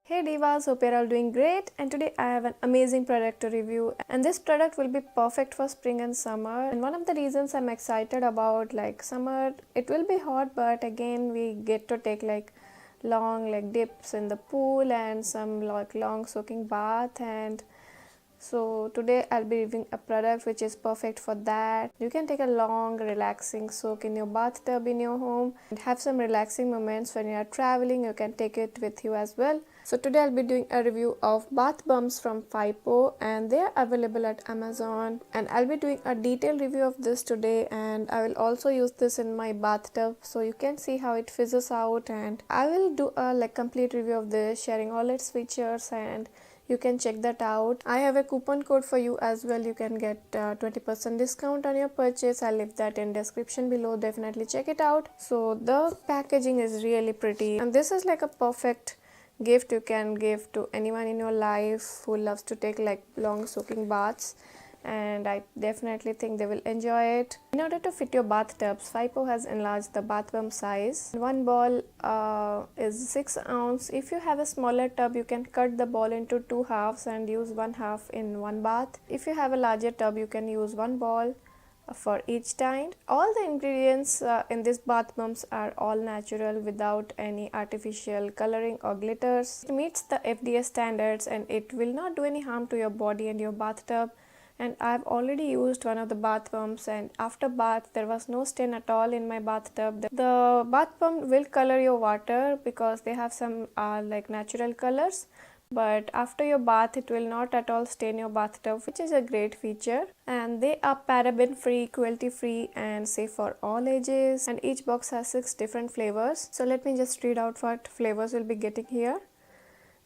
Hey Divas, hope you're all doing great, and today I have an amazing product to review, and this product will be perfect for spring and summer. And one of the reasons I'm excited about summer, it will be hot, but again we get to take long dips in the pool and some long soaking bath. And so today I'll be reviewing a product which is perfect for that. You can take a long relaxing soak in your bathtub in your home and have some relaxing moments when you are traveling. You can take it with you as well. So today I'll be doing a review of bath bombs from FYPO, and they are available at Amazon, and I'll be doing a detailed review of this today, and I will also use this in my bathtub so you can see how it fizzes out. And I will do a complete review of this, sharing all its features, and you can check that out. I have a coupon code for you as well. You can get 20% discount on your purchase. I'll leave that in description below. Definitely check it out. So the packaging is really pretty, and this is like a perfect gift you can give to anyone in your life who loves to take long soaking baths, and I definitely think they will enjoy it. In order to fit your bathtubs, FYPO has enlarged the bath bomb size. One ball is 6 ounce. If you have a smaller tub, you can cut the ball into two halves and use one half in one bath. If you have a larger tub, you can use one ball for each time. All the ingredients in this bath bombs are all natural without any artificial coloring or glitters. It meets the FDA standards and it will not do any harm to your body and your bathtub. And I've already used one of the bath bombs, and after bath there was no stain at all in my bathtub. The bath bomb will color your water because they have some natural colors, but after your bath it will not at all stain your bathtub, which is a great feature. And they are paraben free, cruelty free, and safe for all ages. And each box has 6 different flavors. So let me just read out what flavors we'll be getting here.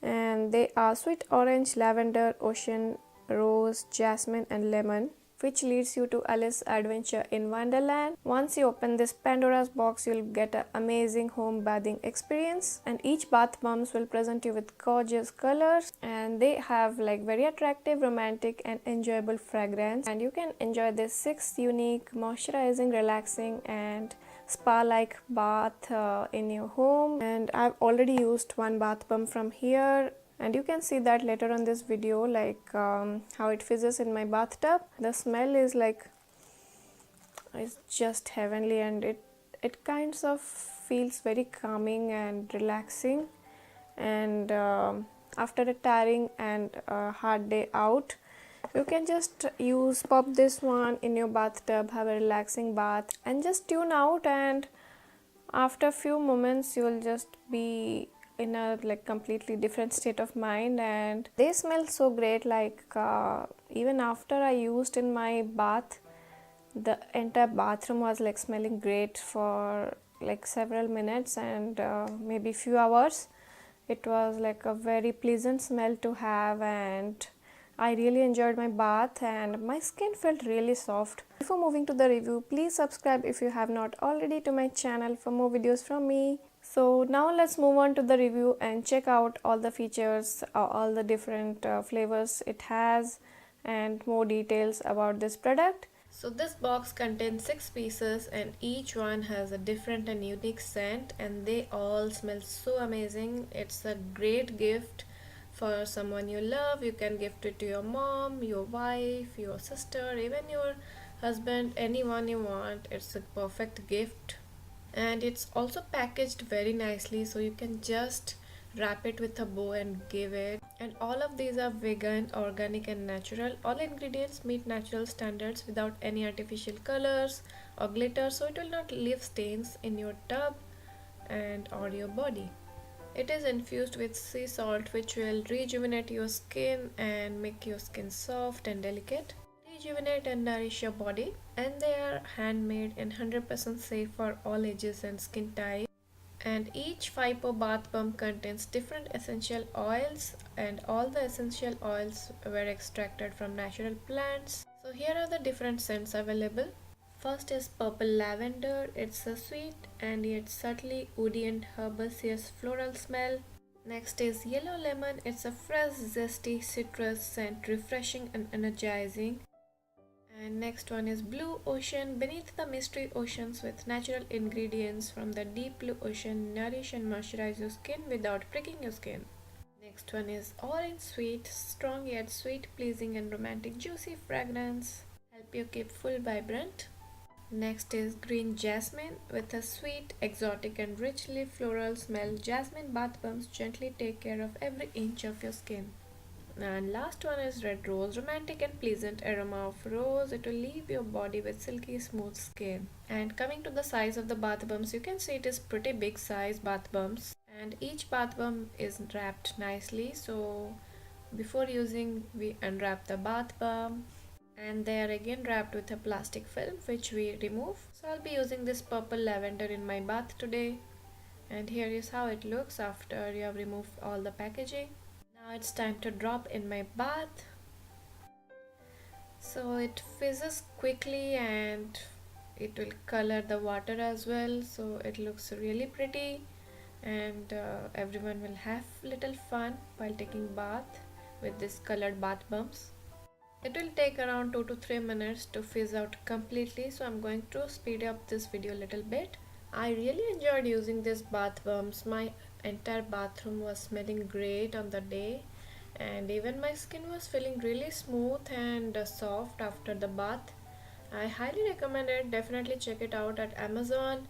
And they are sweet orange, lavender, ocean, rose, jasmine, and lemon, which leads you to Alice's Adventure in Wonderland. Once you open this Pandora's box, you'll get an amazing home bathing experience, and each bath bombs will present you with gorgeous colors, and they have very attractive, romantic, and enjoyable fragrance. And you can enjoy this 6 unique, moisturizing, relaxing, and spa-like bath in your home. And I've already used one bath bomb from here, and you can see that later on this video how it fizzes in my bathtub. The smell is it's just heavenly, and it kinds of feels very calming and relaxing. And after a tiring and hard day out, you can just pop this one in your bathtub, have a relaxing bath, and just tune out. And after a few moments you'll just be in a completely different state of mind. And they smell so great. Even after I used in my bath, the entire bathroom was smelling great for several minutes and maybe few hours. It was a very pleasant smell to have, and I really enjoyed my bath and my skin felt really soft. Before moving to the review, please subscribe if you have not already to my channel for more videos from me. So now let's move on to the review and check out all the features, all the different flavors it has, and more details about this product. So this box contains 6 pieces, and each one has a different and unique scent, and they all smell so amazing. It's a great gift for someone you love. You can gift it to your mom, your wife, your sister, even your husband, anyone you want. It's a perfect gift. And it's also packaged very nicely, so you can just wrap it with a bow and give it. And all of these are vegan, organic, and natural. All ingredients meet natural standards without any artificial colors or glitter, so it will not leave stains in your tub and or your body. It is infused with sea salt, which will rejuvenate your skin and make your skin soft and delicate, rejuvenate and nourish your body. And they are handmade and 100% safe for all ages and skin types. And each FYPO bath bomb contains different essential oils, and all the essential oils were extracted from natural plants. So here are the different scents available. First is purple lavender. It's a sweet and yet subtly woody and herbaceous floral smell. Next is yellow lemon. It's a fresh, zesty citrus scent, refreshing and energizing. And next one is blue ocean. Beneath the mystery oceans with natural ingredients from the deep blue ocean, nourish and moisturize your skin without pricking your skin. Next one is orange sweet, strong yet sweet, pleasing and romantic, juicy fragrance. Help you keep full vibrant. Next is green jasmine with a sweet, exotic and richly floral smell. Jasmine bath bombs gently take care of every inch of your skin. And last one is red rose, romantic and pleasant aroma of rose. It will leave your body with silky smooth skin. And coming to the size of the bath bombs, you can see it is pretty big size bath bombs. And each bath bomb is wrapped nicely. So before using, we unwrap the bath bomb. And they are again wrapped with a plastic film which we remove. So I'll be using this purple lavender in my bath today. And here is how it looks after you have removed all the packaging. Now it's time to drop in my bath. So it fizzes quickly and it will color the water as well, so it looks really pretty, and everyone will have little fun while taking bath with this colored bath bombs. It will take around 2 to 3 minutes to fizz out completely, so I'm going to speed up this video a little bit. I really enjoyed using these bath bombs. My entire bathroom was smelling great on the day, and even my skin was feeling really smooth and soft after the bath. I highly recommend it. Definitely check it out at Amazon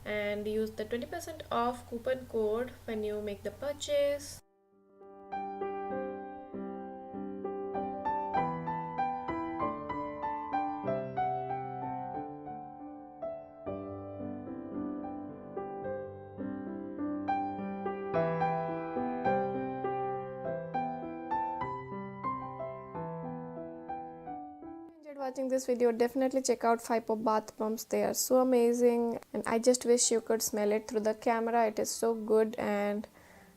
and use the 20% off coupon code when you make the purchase. Watching this video, definitely check out FYPO bath bombs. They are so amazing, and I just wish you could smell it through the camera. It is so good, and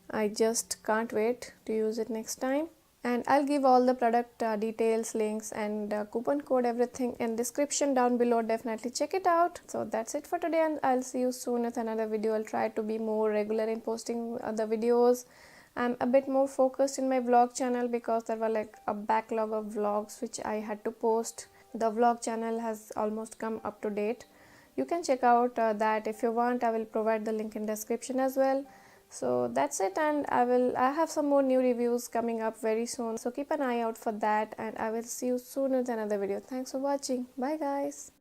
I just can't wait to use it next time. And I'll give all the product details, links and coupon code, everything in description down below. Definitely check it out. So that's it for today, and I'll see you soon with another video. I'll try to be more regular in posting the videos. I'm a bit more focused in my vlog channel because there were like a backlog of vlogs which I had to post. The vlog channel has almost come up to date. You can check out that if you want. I will provide the link in description as well. So that's it, and I have some more new reviews coming up very soon, so keep an eye out for that, and I will see you soon with another video. Thanks for watching. Bye guys.